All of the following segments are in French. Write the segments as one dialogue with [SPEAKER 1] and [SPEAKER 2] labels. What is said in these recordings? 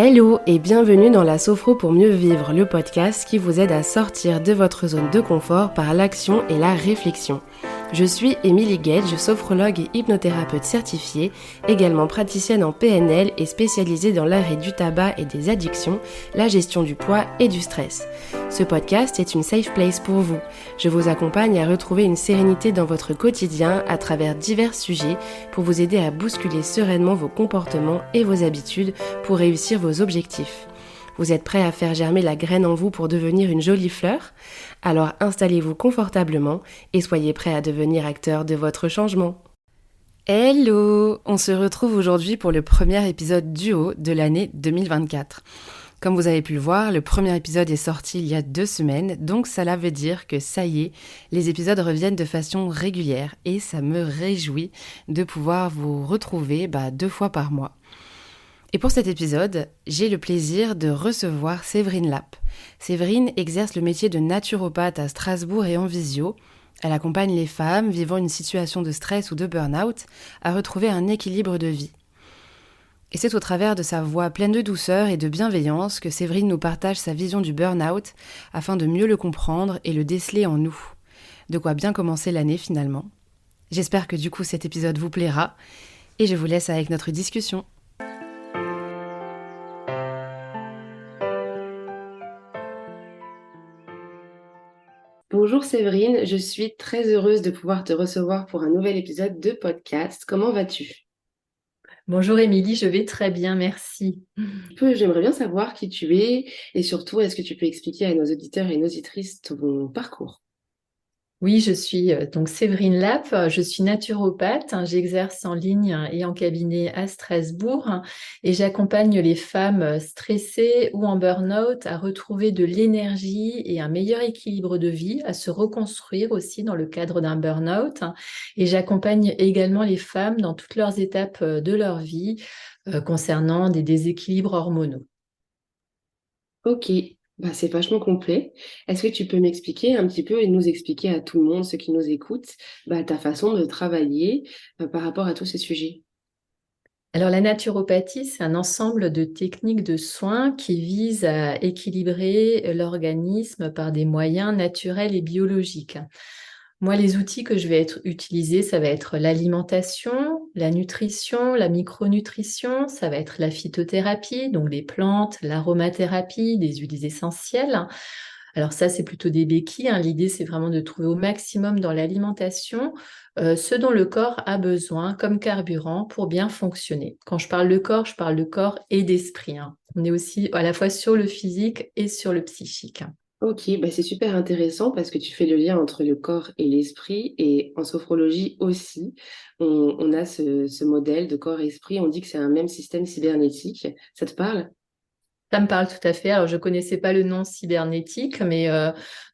[SPEAKER 1] Hello et bienvenue dans la Sophro pour mieux vivre, le podcast qui vous aide à sortir de votre zone de confort par l'action et la réflexion. Je suis Émilie Gage, sophrologue et hypnothérapeute certifiée, également praticienne en PNL et spécialisée dans l'arrêt du tabac et des addictions, la gestion du poids et du stress. Ce podcast est une safe place pour vous. Je vous accompagne à retrouver une sérénité dans votre quotidien à travers divers sujets pour vous aider à bousculer sereinement vos comportements et vos habitudes pour réussir vos objectifs. Vous êtes prêt à faire germer la graine en vous pour devenir une jolie fleur ? Alors installez-vous confortablement et soyez prêt à devenir acteur de votre changement. Hello ! On se retrouve aujourd'hui pour le premier épisode duo de l'année 2024. Comme vous avez pu le voir, le premier épisode est sorti il y a 2 semaines, donc cela veut dire que ça y est, les épisodes reviennent de façon régulière et ça me réjouit de pouvoir vous retrouver 2 fois par mois. Et pour cet épisode, j'ai le plaisir de recevoir Séverine Lapp. Séverine exerce le métier de naturopathe à Strasbourg et en visio. Elle accompagne les femmes vivant une situation de stress ou de burn-out à retrouver un équilibre de vie. Et c'est au travers de sa voix pleine de douceur et de bienveillance que Séverine nous partage sa vision du burn-out afin de mieux le comprendre et le déceler en nous. De quoi bien commencer l'année finalement. J'espère que du coup cet épisode vous plaira et je vous laisse avec notre discussion. Bonjour Séverine, je suis très heureuse de pouvoir te recevoir pour un nouvel épisode de podcast. Comment vas-tu ?
[SPEAKER 2] Bonjour Émilie, je vais très bien, merci.
[SPEAKER 1] J'aimerais bien savoir qui tu es et surtout, est-ce que tu peux expliquer à nos auditeurs et nos auditrices ton parcours ?
[SPEAKER 2] Oui, je suis donc Séverine Lapp, je suis naturopathe, j'exerce en ligne et en cabinet à Strasbourg et j'accompagne les femmes stressées ou en burn-out à retrouver de l'énergie et un meilleur équilibre de vie, à se reconstruire aussi dans le cadre d'un burn-out. Et j'accompagne également les femmes dans toutes leurs étapes de leur vie concernant des déséquilibres hormonaux.
[SPEAKER 1] Ok, c'est vachement complet. Est-ce que tu peux m'expliquer un petit peu et nous expliquer à tout le monde, ceux qui nous écoutent, ta façon de travailler par rapport à tous ces sujets ?
[SPEAKER 2] Alors la naturopathie, c'est un ensemble de techniques de soins qui visent à équilibrer l'organisme par des moyens naturels et biologiques. Moi, les outils que je vais utiliser, ça va être l'alimentation, la nutrition, la micronutrition, ça va être la phytothérapie, donc les plantes, l'aromathérapie, des huiles essentielles. Alors ça, c'est plutôt des béquilles. L'idée, c'est vraiment de trouver au maximum dans l'alimentation ce dont le corps a besoin comme carburant pour bien fonctionner. Quand je parle de corps et d'esprit. On est aussi à la fois sur le physique et sur le psychique.
[SPEAKER 1] Ok, c'est super intéressant parce que tu fais le lien entre le corps et l'esprit et en sophrologie aussi, on a ce modèle de corps-esprit, on dit que c'est un même système cybernétique. Ça te parle ?
[SPEAKER 2] Ça me parle tout à fait. Alors, je ne connaissais pas le nom cybernétique, mais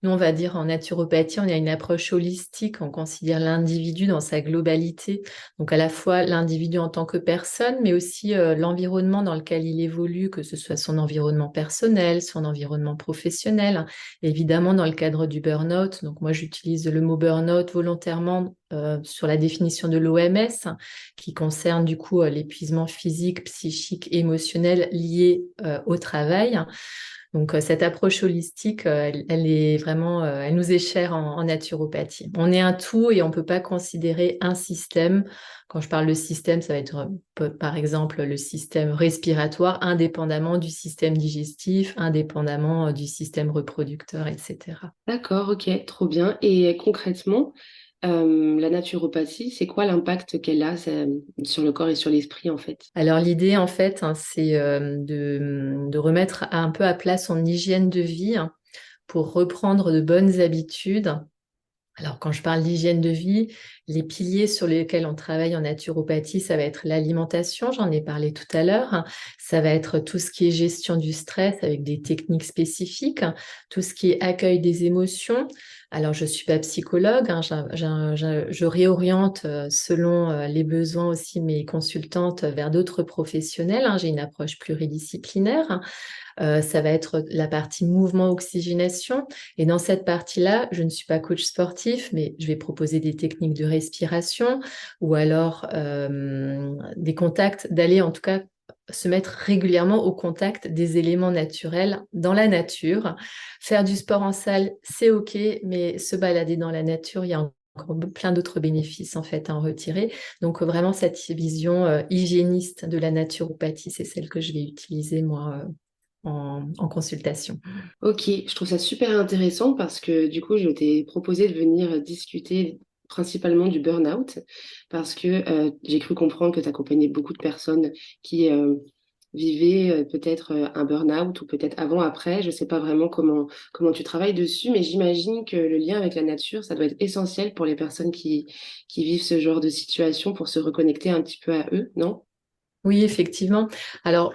[SPEAKER 2] nous, on va dire en naturopathie, on a une approche holistique. On considère l'individu dans sa globalité. Donc, à la fois l'individu en tant que personne, mais aussi l'environnement dans lequel il évolue, que ce soit son environnement personnel, son environnement professionnel. Évidemment, dans le cadre du burn-out. Donc, moi, j'utilise le mot burn-out volontairement sur la définition de l'OMS, qui concerne du coup l'épuisement physique, psychique, émotionnel lié au travail. Donc cette approche holistique, elle est vraiment, elle nous est chère en naturopathie. On est un tout et on ne peut pas considérer un système. Quand je parle de système, ça va être par exemple le système respiratoire, indépendamment du système digestif, indépendamment du système reproducteur, etc.
[SPEAKER 1] D'accord, ok, trop bien. Et concrètement, la naturopathie, c'est quoi l'impact qu'elle a sur le corps et sur l'esprit en fait ?
[SPEAKER 2] Alors l'idée en fait, c'est de remettre un peu à plat son hygiène de vie pour reprendre de bonnes habitudes. Alors, quand je parle d'hygiène de vie, les piliers sur lesquels on travaille en naturopathie, ça va être l'alimentation, j'en ai parlé tout à l'heure. Ça va être tout ce qui est gestion du stress avec des techniques spécifiques, tout ce qui est accueil des émotions. Alors, je ne suis pas psychologue, je réoriente selon les besoins aussi mes consultantes vers d'autres professionnels. J'ai une approche pluridisciplinaire. Ça va être la partie mouvement oxygénation. Et dans cette partie-là, je ne suis pas coach sportif, mais je vais proposer des techniques de respiration ou alors des contacts, d'aller en tout cas se mettre régulièrement au contact des éléments naturels dans la nature. Faire du sport en salle, c'est OK, mais se balader dans la nature, il y a encore plein d'autres bénéfices en fait à en retirer. Donc vraiment cette vision hygiéniste de la naturopathie, c'est celle que je vais utiliser moi en consultation.
[SPEAKER 1] Ok, je trouve ça super intéressant parce que du coup, je t'ai proposé de venir discuter principalement du burn-out parce que j'ai cru comprendre que tu accompagnais beaucoup de personnes qui vivaient peut-être un burn-out ou peut-être avant, après. Je ne sais pas vraiment comment tu travailles dessus, mais j'imagine que le lien avec la nature, ça doit être essentiel pour les personnes qui vivent ce genre de situation pour se reconnecter un petit peu à eux, non?
[SPEAKER 2] Oui, effectivement. Alors,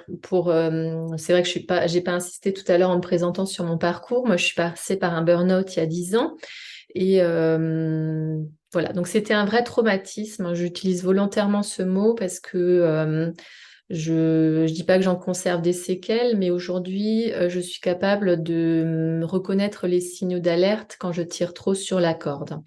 [SPEAKER 2] c'est vrai que j'ai pas insisté tout à l'heure en me présentant sur mon parcours. Moi, je suis passée par un burn-out il y a 10 ans. Et voilà, donc c'était un vrai traumatisme. J'utilise volontairement ce mot parce que je ne dis pas que j'en conserve des séquelles, mais aujourd'hui, je suis capable de reconnaître les signaux d'alerte quand je tire trop sur la corde.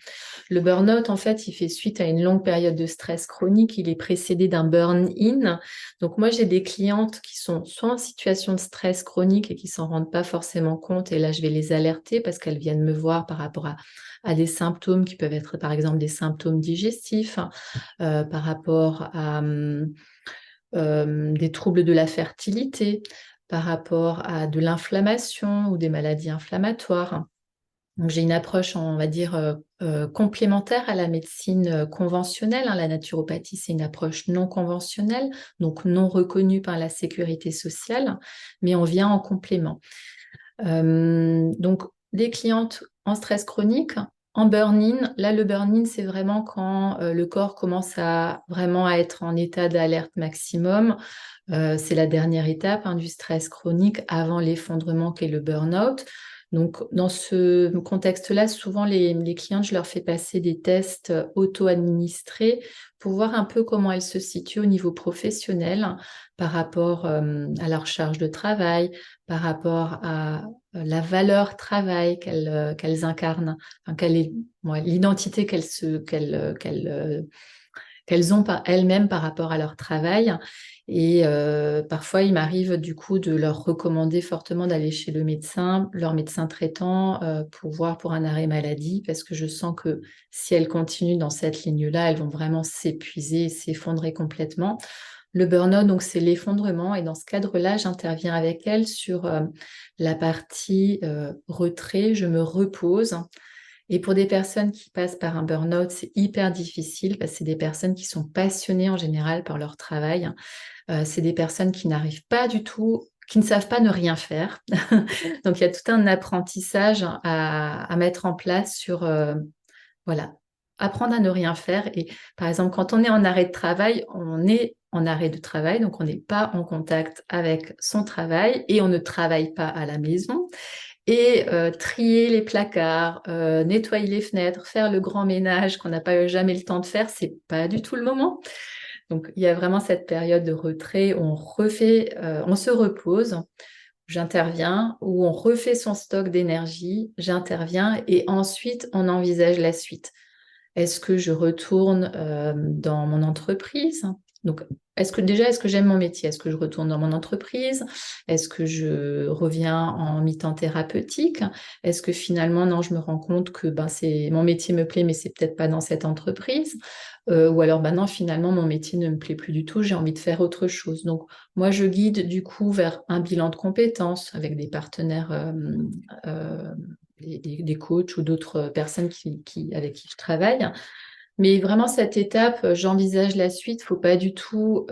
[SPEAKER 2] Le burn-out, en fait, il fait suite à une longue période de stress chronique. Il est précédé d'un burn-in. Donc, moi, j'ai des clientes qui sont soit en situation de stress chronique et qui s'en rendent pas forcément compte. Et là, je vais les alerter parce qu'elles viennent me voir par rapport à des symptômes qui peuvent être, par exemple, des symptômes digestifs, par rapport à des troubles de la fertilité, par rapport à de l'inflammation ou des maladies inflammatoires. Donc, j'ai une approche, on va dire, complémentaire à la médecine conventionnelle, hein. La naturopathie, c'est une approche non conventionnelle, donc non reconnue par la sécurité sociale, mais on vient en complément. Donc, des clientes en stress chronique, en burn-in. Là, le burn-in, c'est vraiment quand le corps commence vraiment à être en état d'alerte maximum. C'est la dernière étape, hein, du stress chronique avant l'effondrement qu'est le burn-out. Donc, dans ce contexte-là, souvent, les clientes, je leur fais passer des tests auto-administrés pour voir un peu comment elles se situent au niveau professionnel par rapport à leur charge de travail, par rapport à la valeur travail qu'elles incarnent, enfin, l'identité qu'elles ont par elles-mêmes par rapport à leur travail. Et parfois, il m'arrive du coup de leur recommander fortement d'aller chez le médecin, leur médecin traitant, pour voir pour un arrêt maladie, parce que je sens que si elles continuent dans cette ligne-là, elles vont vraiment s'épuiser et s'effondrer complètement. Le burn-out, donc, c'est l'effondrement. Et dans ce cadre-là, j'interviens avec elles sur la partie retrait. Je me repose. Et pour des personnes qui passent par un burn-out, c'est hyper difficile parce que c'est des personnes qui sont passionnées en général par leur travail. C'est des personnes qui n'arrivent pas du tout, qui ne savent pas ne rien faire. Donc, il y a tout un apprentissage à mettre en place sur, voilà, apprendre à ne rien faire. Et par exemple, quand on est en arrêt de travail, on est en arrêt de travail, donc on n'est pas en contact avec son travail et on ne travaille pas à la maison. Et trier les placards, nettoyer les fenêtres, faire le grand ménage qu'on n'a pas jamais le temps de faire, c'est pas du tout le moment. Donc il y a vraiment cette période de retrait où on se repose, j'interviens, où on refait son stock d'énergie, j'interviens et ensuite on envisage la suite. Est-ce que je retourne dans mon entreprise? Donc, est-ce que j'aime mon métier? Est-ce que je retourne dans mon entreprise? Est-ce que je reviens en mi-temps thérapeutique? Est-ce que finalement, non, je me rends compte que mon métier me plaît, mais c'est peut-être pas dans cette entreprise? Ou alors, non, finalement, mon métier ne me plaît plus du tout, j'ai envie de faire autre chose. Donc, moi, je guide du coup vers un bilan de compétences avec des partenaires euh, des coachs ou d'autres personnes avec qui je travaille. Mais vraiment, cette étape, j'envisage la suite. Il ne faut pas du tout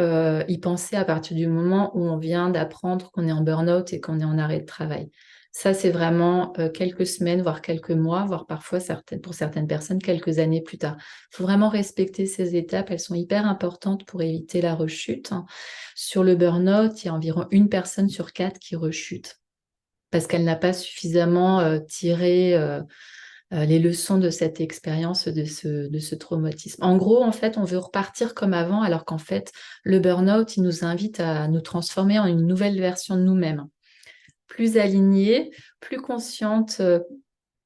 [SPEAKER 2] y penser à partir du moment où on vient d'apprendre qu'on est en burn-out et qu'on est en arrêt de travail. Ça, c'est vraiment quelques semaines, voire quelques mois, voire parfois, pour certaines personnes, quelques années plus tard. Il faut vraiment respecter ces étapes. Elles sont hyper importantes pour éviter la rechute. Sur le burn-out, il y a environ 1 personne sur 4 qui rechute parce qu'elle n'a pas suffisamment tiré les leçons de cette expérience, de ce traumatisme. En gros, en fait, on veut repartir comme avant, alors qu'en fait, le burn-out, il nous invite à nous transformer en une nouvelle version de nous-mêmes, plus alignée, plus consciente.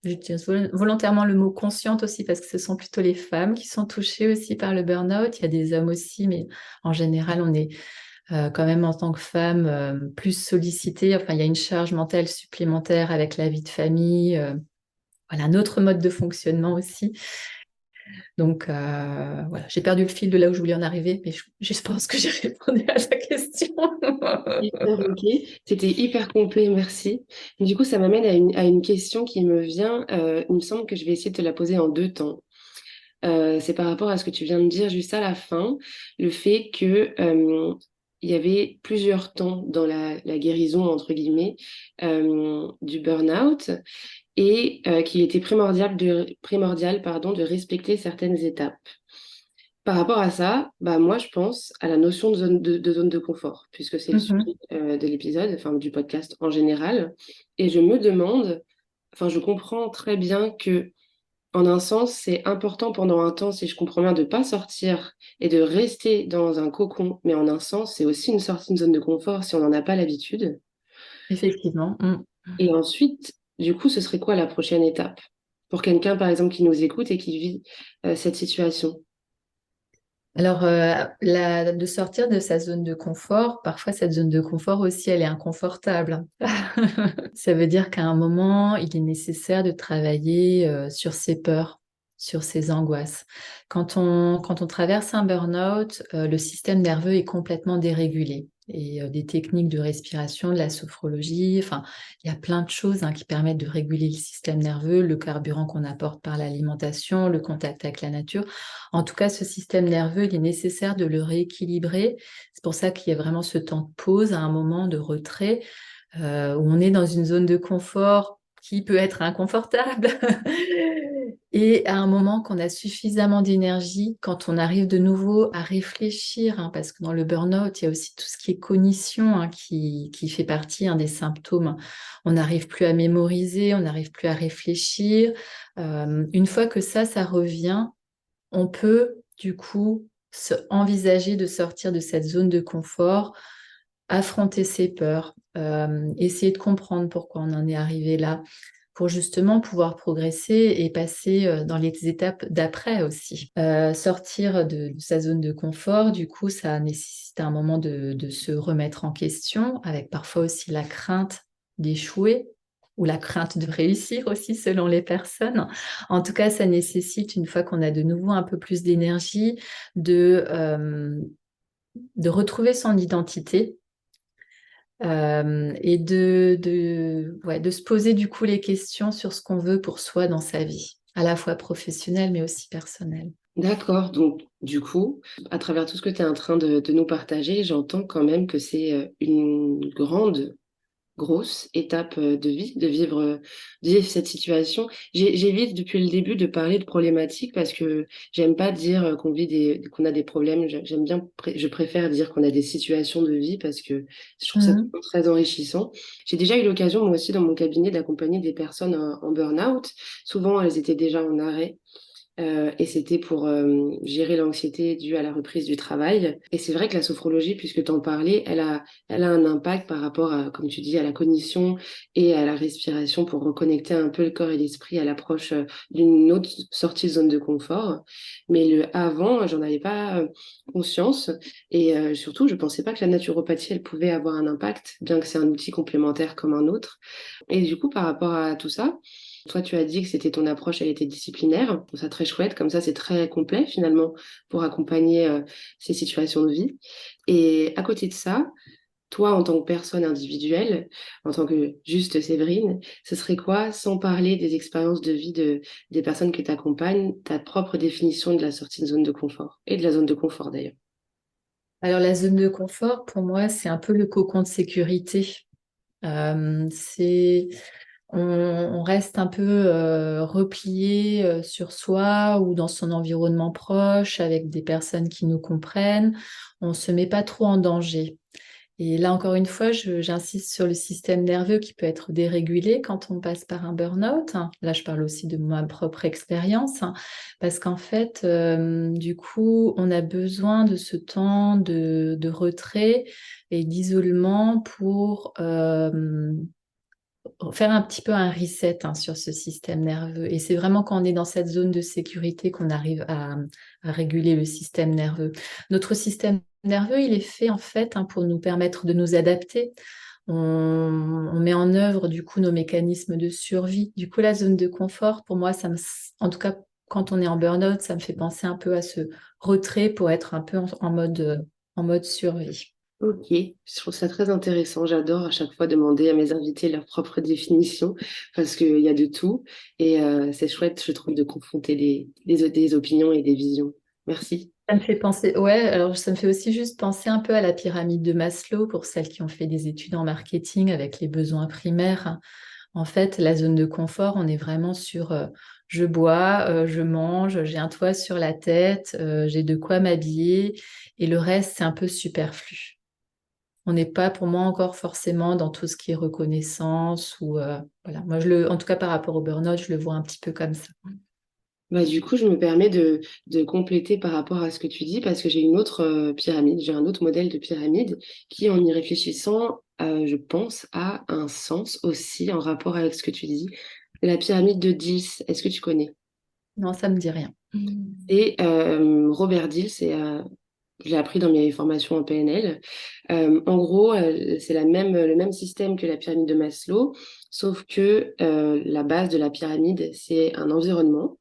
[SPEAKER 2] J'utilise volontairement le mot consciente aussi parce que ce sont plutôt les femmes qui sont touchées aussi par le burn-out. Il y a des hommes aussi, mais en général, on est quand même en tant que femme, plus sollicitée. Enfin, il y a une charge mentale supplémentaire avec la vie de famille. Voilà, un autre mode de fonctionnement aussi. Donc, voilà, j'ai perdu le fil de là où je voulais en arriver, mais je pense que j'ai répondu à ta question.
[SPEAKER 1] Hyper ok. C'était hyper complet, merci. Du coup, ça m'amène à une question qui me vient. Il me semble que je vais essayer de te la poser en deux temps. C'est par rapport à ce que tu viens de dire juste à la fin, le fait que il y avait plusieurs temps dans la guérison, entre guillemets, du burn-out et qu'il était primordial, pardon, de respecter certaines étapes. Par rapport à ça, bah moi je pense à la notion de zone de confort, puisque c'est le
[SPEAKER 2] Mhm.
[SPEAKER 1] sujet de l'épisode, enfin du podcast en général. Et je me demande, enfin je comprends très bien que en un sens, c'est important pendant un temps, si je comprends bien, de ne pas sortir et de rester dans un cocon, mais en un sens, c'est aussi une sortie de zone de confort si on n'en a pas l'habitude.
[SPEAKER 2] Effectivement. Mm.
[SPEAKER 1] Et ensuite, du coup, ce serait quoi la prochaine étape pour quelqu'un, par exemple, qui nous écoute et qui vit cette situation?
[SPEAKER 2] Alors, de sortir de sa zone de confort, parfois cette zone de confort aussi, elle est inconfortable. Ça veut dire qu'à un moment, il est nécessaire de travailler sur ses peurs, sur ses angoisses. Quand on traverse un burn-out, le système nerveux est complètement dérégulé. Et des techniques de respiration, de la sophrologie, enfin, il y a plein de choses qui permettent de réguler le système nerveux, le carburant qu'on apporte par l'alimentation, le contact avec la nature. En tout cas, ce système nerveux, il est nécessaire de le rééquilibrer. C'est pour ça qu'il y a vraiment ce temps de pause, à un moment de retrait, où on est dans une zone de confort qui peut être inconfortable. Et à un moment qu'on a suffisamment d'énergie, quand on arrive de nouveau à réfléchir, parce que dans le burn-out, il y a aussi tout ce qui est cognition qui fait partie des symptômes. On n'arrive plus à mémoriser, on n'arrive plus à réfléchir. Une fois que ça revient, on peut du coup envisager de sortir de cette zone de confort, affronter ses peurs, essayer de comprendre pourquoi on en est arrivé là, pour justement pouvoir progresser et passer dans les étapes d'après aussi. Sortir de sa zone de confort, du coup, ça nécessite un moment de se remettre en question, avec parfois aussi la crainte d'échouer ou la crainte de réussir aussi selon les personnes. En tout cas, ça nécessite, une fois qu'on a de nouveau un peu plus d'énergie, de retrouver son identité, et ouais, de se poser du coup les questions sur ce qu'on veut pour soi dans sa vie, à la fois professionnelle mais aussi personnelle.
[SPEAKER 1] D'accord, donc du coup, à travers tout ce que tu es en train de nous partager, j'entends quand même que c'est une grande grosse étape de vivre cette situation. J'évite depuis le début de parler de problématiques parce que j'aime pas dire qu'on a des problèmes. J'aime bien, je préfère dire qu'on a des situations de vie parce que je trouve ça
[SPEAKER 2] Mhm.
[SPEAKER 1] toujours très enrichissant. J'ai déjà eu l'occasion, moi aussi, dans mon cabinet, d'accompagner des personnes en burn-out. Souvent, elles étaient déjà en arrêt. Et c'était pour gérer l'anxiété due à la reprise du travail. Et c'est vrai que la sophrologie, puisque tu en parlais, elle a un impact par rapport à, comme tu dis, à la cognition et à la respiration pour reconnecter un peu le corps et l'esprit à l'approche d'une autre sortie de zone de confort. Mais le avant, j'en avais pas conscience. Et surtout, je pensais pas que la naturopathie, elle pouvait avoir un impact, bien que c'est un outil complémentaire comme un autre. Et du coup, par rapport à tout ça, toi, tu as dit que c'était ton approche, elle était disciplinaire. Je trouve ça très chouette. Comme ça, c'est très complet finalement pour accompagner ces situations de vie. Et à côté de ça, toi, en tant que personne individuelle, en tant que juste Séverine, ce serait quoi, sans parler des expériences de vie des personnes que tu accompagnes, ta propre définition de la sortie de zone de confort et de la zone de confort d'ailleurs?
[SPEAKER 2] Alors la zone de confort, pour moi, c'est un peu le cocon de sécurité. C'est on reste un peu replié sur soi ou dans son environnement proche avec des personnes qui nous comprennent. On ne se met pas trop en danger. Et là, encore une fois, j'insiste sur le système nerveux qui peut être dérégulé quand on passe par un burn-out. Là, je parle aussi de ma propre expérience, parce qu'en fait, du coup, on a besoin de ce temps de retrait et d'isolement pour faire un petit peu un reset sur ce système nerveux. Et c'est vraiment quand on est dans cette zone de sécurité qu'on arrive à réguler le système nerveux. Notre système nerveux, il est fait en fait pour nous permettre de nous adapter. On met en œuvre du coup nos mécanismes de survie. Du coup, la zone de confort, pour moi, en tout cas, quand on est en burn-out, ça me fait penser un peu à ce retrait pour être un peu en mode survie.
[SPEAKER 1] Ok, je trouve ça très intéressant. J'adore à chaque fois demander à mes invités leur propre définition parce qu'il y a de tout et c'est chouette, je trouve, de confronter des opinions et des visions. Merci.
[SPEAKER 2] Ça me fait penser, ouais, alors ça me fait aussi juste penser un peu à la pyramide de Maslow pour celles qui ont fait des études en marketing avec les besoins primaires. En fait, la zone de confort, on est vraiment sur je bois, je mange, j'ai un toit sur la tête, j'ai de quoi m'habiller et le reste, c'est un peu superflu. On n'est pas pour moi encore forcément dans tout ce qui est reconnaissance ou voilà. Moi, en tout cas par rapport au burn-out, je le vois un petit peu comme ça.
[SPEAKER 1] Bah, du coup, je me permets de compléter par rapport à ce que tu dis parce que j'ai une autre pyramide, j'ai un autre modèle de pyramide qui, en y réfléchissant, je pense, a un sens aussi en rapport avec ce que tu dis. La pyramide de Diels, est-ce que tu connais?
[SPEAKER 2] Non, ça me dit rien.
[SPEAKER 1] Et Robert Diels, je l'ai appris dans mes formations en PNL. En gros, c'est le même système que la pyramide de Maslow, sauf que la base de la pyramide, c'est un environnement.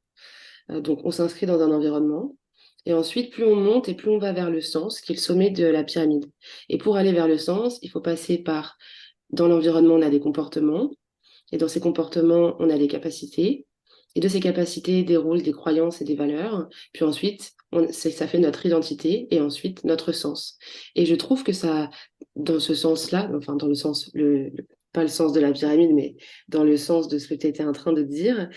[SPEAKER 1] Donc, on s'inscrit dans un environnement. Et ensuite, plus on monte et plus on va vers le sens, qui est le sommet de la pyramide. Et pour aller vers le sens, il faut passer par, dans l'environnement, on a des comportements. Et dans ces comportements, on a des capacités. Et de ces capacités déroulent des croyances et des valeurs. Puis ensuite, ça fait notre identité et ensuite notre sens. Et je trouve que ça, dans ce sens-là, enfin dans le sens, pas le sens de la pyramide, mais dans le sens de ce que tu étais en train de dire,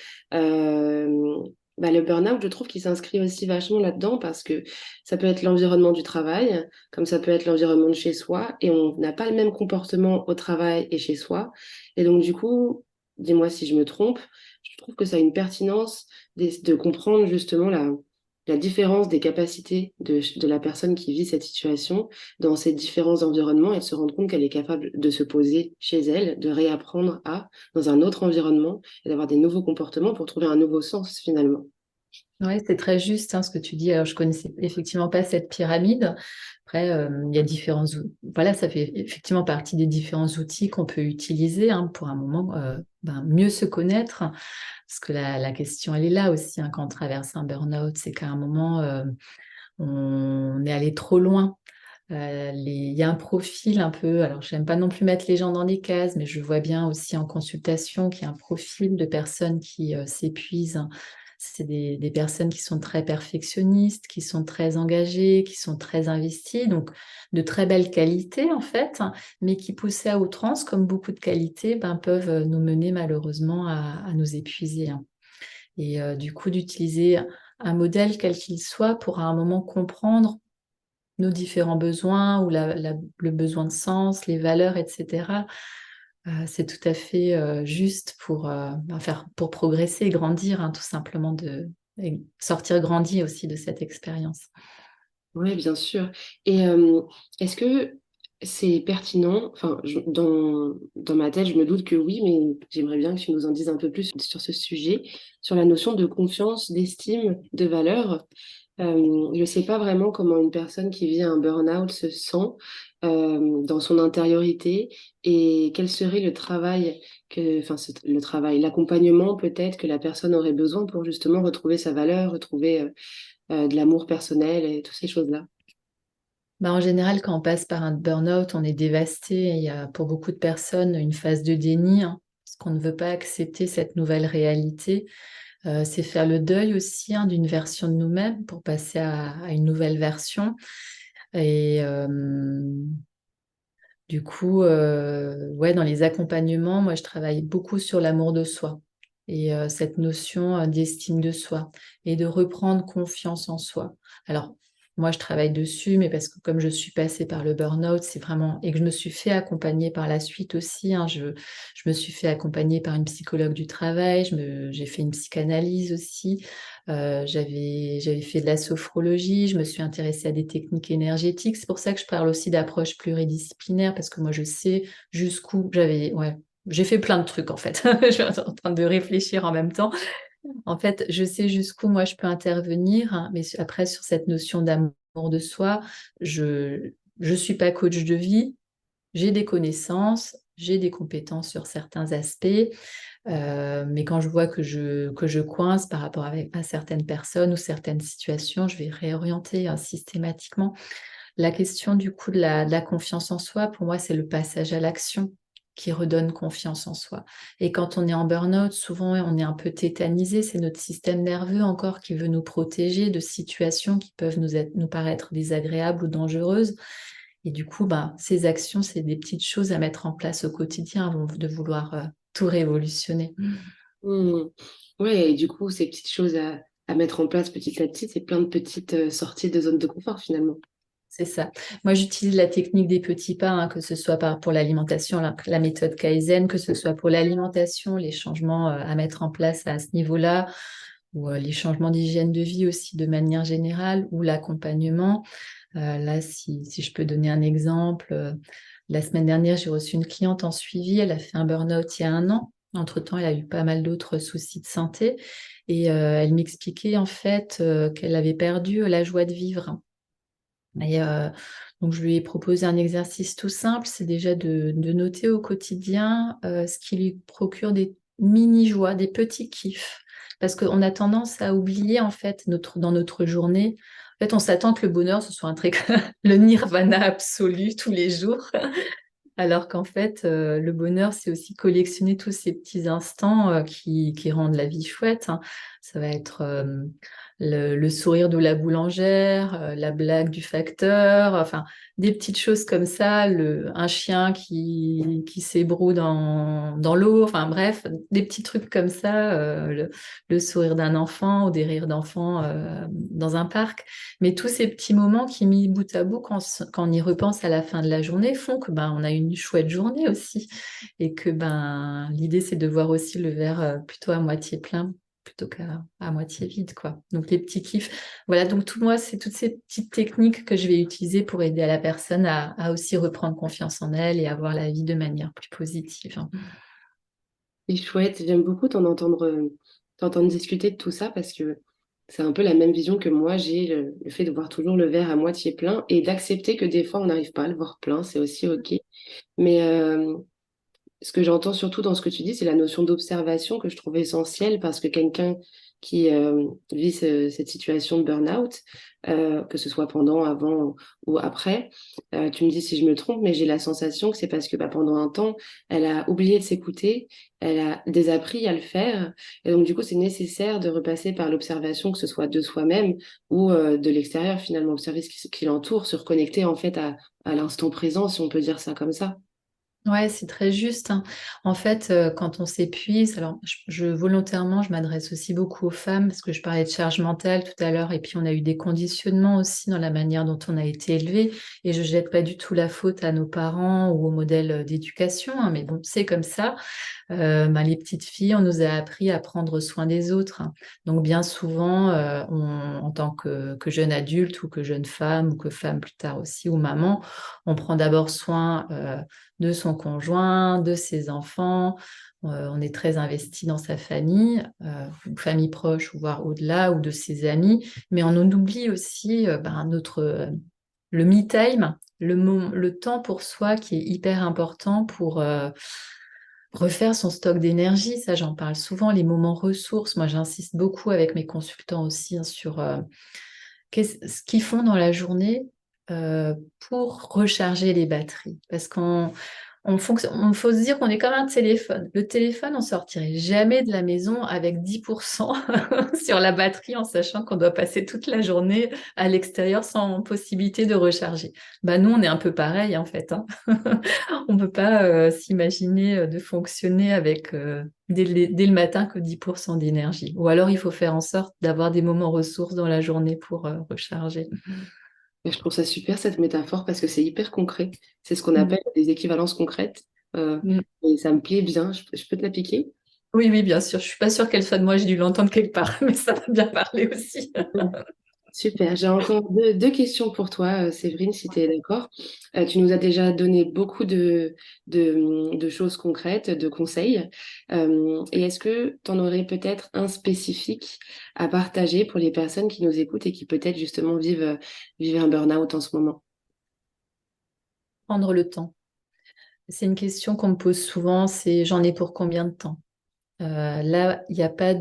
[SPEAKER 1] le burn-out, je trouve qu'il s'inscrit aussi vachement là-dedans parce que ça peut être l'environnement du travail, comme ça peut être l'environnement de chez soi, et on n'a pas le même comportement au travail et chez soi. Et donc, du coup, dis-moi si je me trompe, je trouve que ça a une pertinence de comprendre justement la différence des capacités de la personne qui vit cette situation dans ces différents environnements et de se rendre compte qu'elle est capable de se poser chez elle, de réapprendre dans un autre environnement et d'avoir des nouveaux comportements pour trouver un nouveau sens finalement.
[SPEAKER 2] Oui, c'est très juste ce que tu dis. Alors, je connaissais effectivement pas cette pyramide. Après, il y a voilà, ça fait effectivement partie des différents outils qu'on peut utiliser pour un moment mieux se connaître. Parce que la question, elle est là aussi quand on traverse un burn-out, c'est qu'à un moment, on est allé trop loin. Il y a un profil un peu, alors j'aime pas non plus mettre les gens dans des cases, mais je vois bien aussi en consultation qu'il y a un profil de personnes qui s'épuisent. C'est des personnes qui sont très perfectionnistes, qui sont très engagées, qui sont très investies, donc de très belles qualités en fait, mais qui poussées à outrance, comme beaucoup de qualités, peuvent nous mener malheureusement à nous épuiser. Et du coup, d'utiliser un modèle quel qu'il soit pour à un moment comprendre nos différents besoins ou le besoin de sens, les valeurs, etc. C'est tout à fait juste pour progresser et grandir, tout simplement, et sortir grandi aussi de cette expérience.
[SPEAKER 1] Oui, bien sûr. Et est-ce que c'est pertinent? Enfin, dans ma tête, je me doute que oui, mais j'aimerais bien que tu nous en dises un peu plus sur ce sujet, sur la notion de confiance, d'estime, de valeur. Je ne sais pas vraiment comment une personne qui vit un burn-out se sent dans son intériorité et quel serait le travail le travail, l'accompagnement peut-être que la personne aurait besoin pour justement retrouver sa valeur, retrouver de l'amour personnel et toutes ces choses-là.
[SPEAKER 2] En général, quand on passe par un burn-out, on est dévasté. Il y a pour beaucoup de personnes une phase de déni, parce qu'on ne veut pas accepter cette nouvelle réalité. C'est faire le deuil aussi d'une version de nous-mêmes pour passer à une nouvelle version. Et du coup, ouais, dans les accompagnements, moi, je travaille beaucoup sur l'amour de soi et cette notion d'estime de soi et de reprendre confiance en soi. Alors, moi, je travaille dessus, mais parce que comme je suis passée par le burn-out, c'est vraiment... Et que je me suis fait accompagner par la suite aussi. Je me suis fait accompagner par une psychologue du travail, j'ai fait une psychanalyse aussi. J'avais fait de la sophrologie, je me suis intéressée à des techniques énergétiques. C'est pour ça que je parle aussi d'approche pluridisciplinaire, parce que moi, je sais jusqu'où ouais, j'ai fait plein de trucs en fait. Je suis en train de réfléchir en même temps. En fait, je sais jusqu'où moi je peux intervenir, mais après sur cette notion d'amour de soi. Je suis pas coach de vie, j'ai des connaissances, j'ai des compétences sur certains aspects, mais quand je vois que je coince par rapport à certaines personnes ou certaines situations, je vais réorienter systématiquement. La question du coup de la confiance en soi, pour moi, c'est le passage à l'action qui redonne confiance en soi. Et quand on est en burn-out, souvent on est un peu tétanisé, c'est notre système nerveux encore qui veut nous protéger de situations qui peuvent nous paraître désagréables ou dangereuses. Et du coup, bah, ces actions, c'est des petites choses à mettre en place au quotidien avant de vouloir tout révolutionner.
[SPEAKER 1] Hmm. Ouais, et du coup, ces petites choses à mettre en place petit à petit, c'est plein de petites sorties de zone de confort finalement.
[SPEAKER 2] C'est ça. Moi, j'utilise la technique des petits pas, que ce soit pour l'alimentation, la méthode Kaizen, que ce soit pour l'alimentation, les changements à mettre en place à ce niveau-là, ou les changements d'hygiène de vie aussi de manière générale, ou l'accompagnement. Là, si je peux donner un exemple, la semaine dernière, j'ai reçu une cliente en suivi. Elle a fait un burn-out il y a 1 an. Entre-temps, elle a eu pas mal d'autres soucis de santé. Et elle m'expliquait en fait qu'elle avait perdu la joie de vivre. Et donc, je lui ai proposé un exercice tout simple, c'est déjà de noter au quotidien ce qui lui procure des mini-joies, des petits kiffs. Parce qu'on a tendance à oublier, en fait, dans notre journée. En fait, on s'attend que le bonheur, ce soit un truc, le nirvana absolu tous les jours. Alors qu'en fait, le bonheur, c'est aussi collectionner tous ces petits instants qui rendent la vie chouette, hein. Ça va être le sourire de la boulangère, la blague du facteur, enfin, des petites choses comme ça, un chien qui s'ébroue dans l'eau, enfin bref, des petits trucs comme ça, le sourire d'un enfant ou des rires d'enfants dans un parc. Mais tous ces petits moments qui, mis bout à bout, quand on y repense à la fin de la journée, font que on a une chouette journée aussi. Et que l'idée, c'est de voir aussi le verre plutôt à moitié plein plutôt qu'à moitié vide, quoi. Donc les petits kiffs. Voilà, donc tout moi, c'est toutes ces petites techniques que je vais utiliser pour aider à la personne à aussi reprendre confiance en elle et à voir la vie de manière plus positive, hein.
[SPEAKER 1] C'est chouette, j'aime beaucoup t'entendre discuter de tout ça parce que c'est un peu la même vision que moi j'ai, le fait de voir toujours le verre à moitié plein et d'accepter que des fois on n'arrive pas à le voir plein, c'est aussi OK. Mais ce que j'entends surtout dans ce que tu dis, c'est la notion d'observation que je trouve essentielle parce que quelqu'un qui vit cette situation de burn-out, que ce soit pendant, avant ou après, tu me dis si je me trompe, mais j'ai la sensation que c'est parce que pendant un temps, elle a oublié de s'écouter, elle a désappris à le faire, et donc du coup, c'est nécessaire de repasser par l'observation, que ce soit de soi-même ou de l'extérieur finalement, observer ce qui l'entoure, se reconnecter en fait à l'instant présent, si on peut dire ça comme ça.
[SPEAKER 2] Ouais, c'est très juste, hein. En fait, quand on s'épuise, alors volontairement, je m'adresse aussi beaucoup aux femmes parce que je parlais de charge mentale tout à l'heure et puis on a eu des conditionnements aussi dans la manière dont on a été élevé et je jette pas du tout la faute à nos parents ou au modèle d'éducation, hein, mais bon, c'est comme ça. Les petites filles, on nous a appris à prendre soin des autres, hein. Donc bien souvent, en tant que jeune adulte ou que jeune femme ou que femme plus tard aussi ou maman, on prend d'abord soin de son conjoint, de ses enfants. On est très investi dans sa famille, ou famille proche, ou voire au-delà, ou de ses amis. Mais on en oublie aussi le me time, le temps pour soi qui est hyper important pour refaire son stock d'énergie. Ça, j'en parle souvent, les moments ressources. Moi, j'insiste beaucoup avec mes consultants aussi, hein, sur ce qu'ils font dans la journée pour recharger les batteries. Parce on faut se dire qu'on est comme un téléphone. Le téléphone, on sortirait jamais de la maison avec 10% sur la batterie en sachant qu'on doit passer toute la journée à l'extérieur sans possibilité de recharger. Nous, on est un peu pareil en fait, hein. On ne peut pas s'imaginer de fonctionner avec dès le matin que 10% d'énergie. Ou alors, il faut faire en sorte d'avoir des moments ressources dans la journée pour recharger.
[SPEAKER 1] Et je trouve ça super cette métaphore parce que c'est hyper concret. C'est ce qu'on
[SPEAKER 2] Mm.
[SPEAKER 1] appelle des équivalences concrètes.
[SPEAKER 2] Mm.
[SPEAKER 1] Et ça me plaît bien. Je peux te l'appliquer?
[SPEAKER 2] Oui, oui, bien sûr. Je suis pas sûre qu'elle soit de moi, j'ai dû l'entendre quelque part, mais ça va bien parler aussi.
[SPEAKER 1] Super, j'ai encore deux questions pour toi, Séverine, si tu es d'accord. Tu nous as déjà donné beaucoup de choses concrètes, de conseils. Et est-ce que tu en aurais peut-être un spécifique à partager pour les personnes qui nous écoutent et qui peut-être justement vivent un burn-out en ce moment?
[SPEAKER 2] Prendre le temps. C'est une question qu'on me pose souvent, c'est j'en ai pour combien de temps? Là, il n'y a pas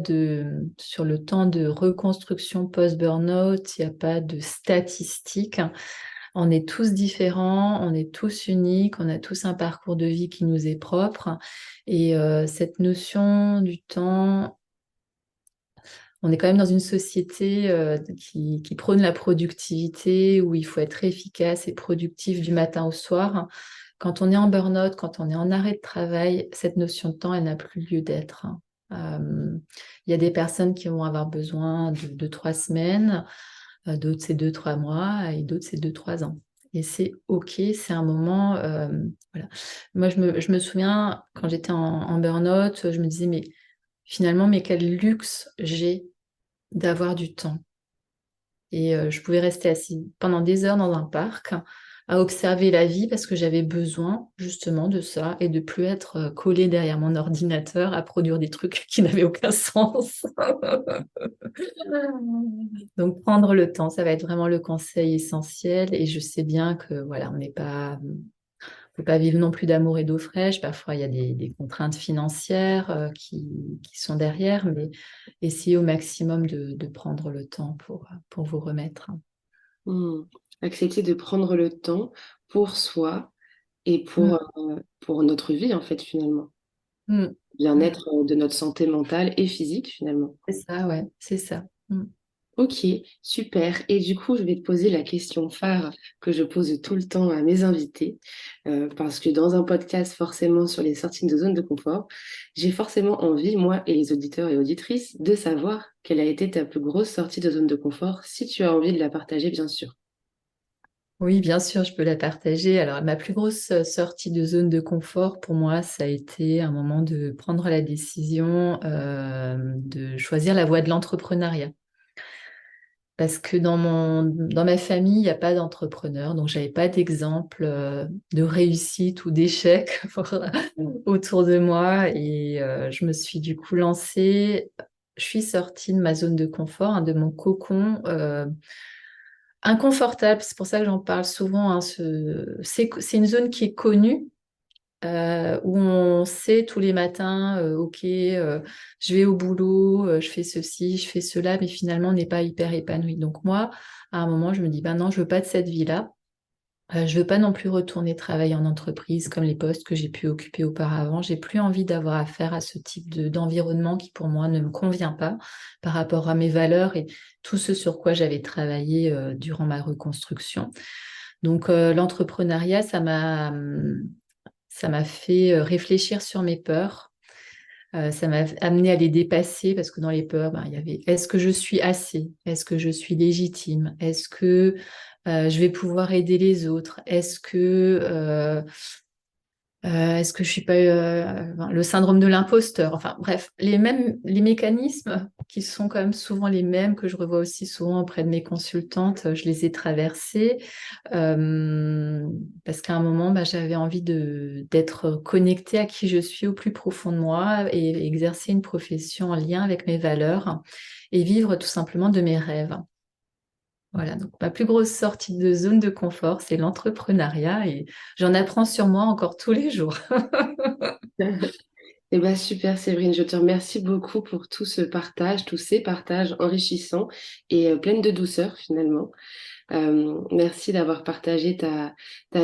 [SPEAKER 2] sur le temps de reconstruction post-burnout, il n'y a pas de statistiques. On est tous différents, on est tous uniques, on a tous un parcours de vie qui nous est propre. Et cette notion du temps, on est quand même dans une société qui prône la productivité, où il faut être efficace et productif du matin au soir. Quand on est en burn-out, quand on est en arrêt de travail, cette notion de temps, elle n'a plus lieu d'être. Il y a des personnes qui vont avoir besoin de 3 semaines, d'autres c'est 2, 3 mois, et d'autres c'est 2, 3 ans. Et c'est OK, c'est un moment. Voilà. Moi, je me souviens, quand j'étais en burn-out, je me disais, mais finalement, mais quel luxe j'ai d'avoir du temps. Et je pouvais rester assise pendant des heures dans un parc à observer la vie parce que j'avais besoin justement de ça et de plus être collée derrière mon ordinateur à produire des trucs qui n'avaient aucun sens. Donc prendre le temps, ça va être vraiment le conseil essentiel. Et je sais bien que voilà, on n'est pas, peut pas vivre non plus d'amour et d'eau fraîche. Parfois, il y a des contraintes financières qui sont derrière, mais essayez au maximum de prendre le temps pour vous remettre.
[SPEAKER 1] Hmm. Accepter de prendre le temps pour soi et
[SPEAKER 2] Mm,
[SPEAKER 1] pour notre vie, en fait, finalement.
[SPEAKER 2] mm, mm.
[SPEAKER 1] Bien-être de notre santé mentale et physique, finalement.
[SPEAKER 2] C'est ça, ouais, c'est ça. Mm.
[SPEAKER 1] Ok, super. Et du coup, je vais te poser la question phare que je pose tout le temps à mes invités, parce que dans un podcast forcément sur les sorties de zone de confort, j'ai forcément envie, moi et les auditeurs et auditrices, de savoir quelle a été ta plus grosse sortie de zone de confort, si tu as envie de la partager, bien sûr.
[SPEAKER 2] Oui, bien sûr, je peux la partager. Alors, ma plus grosse sortie de zone de confort pour moi, ça a été un moment de prendre la décision de choisir la voie de l'entrepreneuriat. Parce que dans ma famille, il n'y a pas d'entrepreneur, donc j'avais pas d'exemple de réussite ou d'échec autour de moi. Et je me suis du coup lancée. Je suis sortie de ma zone de confort, hein, de mon cocon inconfortable. C'est pour ça que j'en parle souvent, hein, c'est une zone qui est connue, où on sait tous les matins, ok, je vais au boulot, je fais ceci, je fais cela, mais finalement, on n'est pas hyper épanoui. Donc moi, à un moment, je me dis, ben non, je veux pas de cette vie-là. Je veux pas non plus retourner travailler en entreprise comme les postes que j'ai pu occuper auparavant. J'ai plus envie d'avoir affaire à ce type d'environnement qui, pour moi, ne me convient pas par rapport à mes valeurs et tout ce sur quoi j'avais travaillé durant ma reconstruction. Donc, l'entrepreneuriat, ça m'a fait réfléchir sur mes peurs. Ça m'a amené à les dépasser parce que dans les peurs, ben, il y avait est-ce que je suis assez? Est-ce que je suis légitime? Est-ce que je vais pouvoir aider les autres? Est-ce que je suis pas le syndrome de l'imposteur? Enfin bref, les mécanismes qui sont quand même souvent les mêmes que je revois aussi souvent auprès de mes consultantes, je les ai traversés parce qu'à un moment, bah, j'avais envie d'être connectée à qui je suis au plus profond de moi et exercer une profession en lien avec mes valeurs et vivre tout simplement de mes rêves. Voilà, donc ma plus grosse sortie de zone de confort, c'est l'entrepreneuriat et j'en apprends sur moi encore tous les jours.
[SPEAKER 1] Eh ben super Séverine, je te remercie beaucoup pour tout ce partage, tous ces partages enrichissants et pleins de douceur finalement. Merci d'avoir partagé ta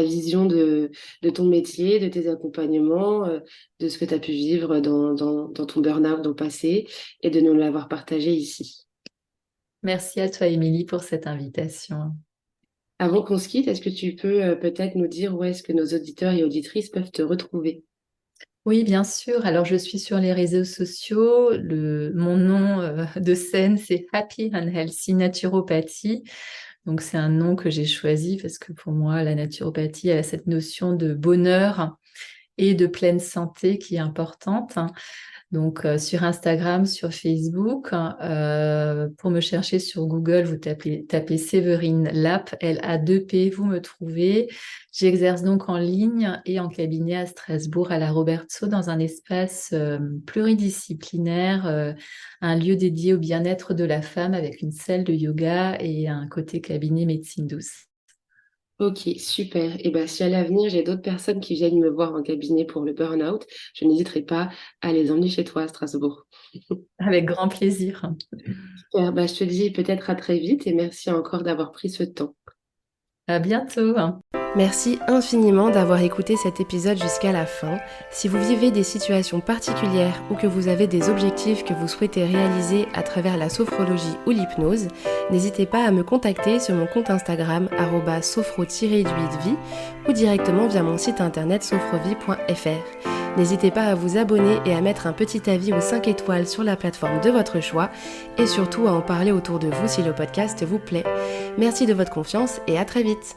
[SPEAKER 1] vision de ton métier, de tes accompagnements, de ce que tu as pu vivre dans ton burn-out dans le passé et de nous l'avoir partagé ici.
[SPEAKER 2] Merci à toi, Émilie, pour cette invitation.
[SPEAKER 1] Avant qu'on se quitte, est-ce que tu peux peut-être nous dire où est-ce que nos auditeurs et auditrices peuvent te retrouver?
[SPEAKER 2] Oui, bien sûr. Alors, je suis sur les réseaux sociaux. Mon nom de scène, c'est Happy and Healthy Naturopathie. Donc, c'est un nom que j'ai choisi parce que pour moi, la naturopathie a cette notion de bonheur et de pleine santé qui est importante. Donc, sur Instagram, sur Facebook, pour me chercher sur Google, vous tapez Séverine Lapp, L-A-2-P, vous me trouvez. J'exerce donc en ligne et en cabinet à Strasbourg, à la Robertsau, dans un espace pluridisciplinaire, un lieu dédié au bien-être de la femme avec une salle de yoga et un côté cabinet médecine douce.
[SPEAKER 1] Ok, super. Et ben, si à l'avenir, j'ai d'autres personnes qui viennent me voir en cabinet pour le burn-out, je n'hésiterai pas à les emmener chez toi à Strasbourg.
[SPEAKER 2] Avec grand plaisir.
[SPEAKER 1] Super. Bah, je te dis peut-être à très vite et merci encore d'avoir pris ce temps.
[SPEAKER 2] À bientôt.
[SPEAKER 1] Merci infiniment d'avoir écouté cet épisode jusqu'à la fin. Si vous vivez des situations particulières ou que vous avez des objectifs que vous souhaitez réaliser à travers la sophrologie ou l'hypnose, n'hésitez pas à me contacter sur mon compte Instagram @sophro-vie ou directement via mon site internet sophrovie.fr. N'hésitez pas à vous abonner et à mettre un petit avis ou 5 étoiles sur la plateforme de votre choix et surtout à en parler autour de vous si le podcast vous plaît. Merci de votre confiance et à très vite.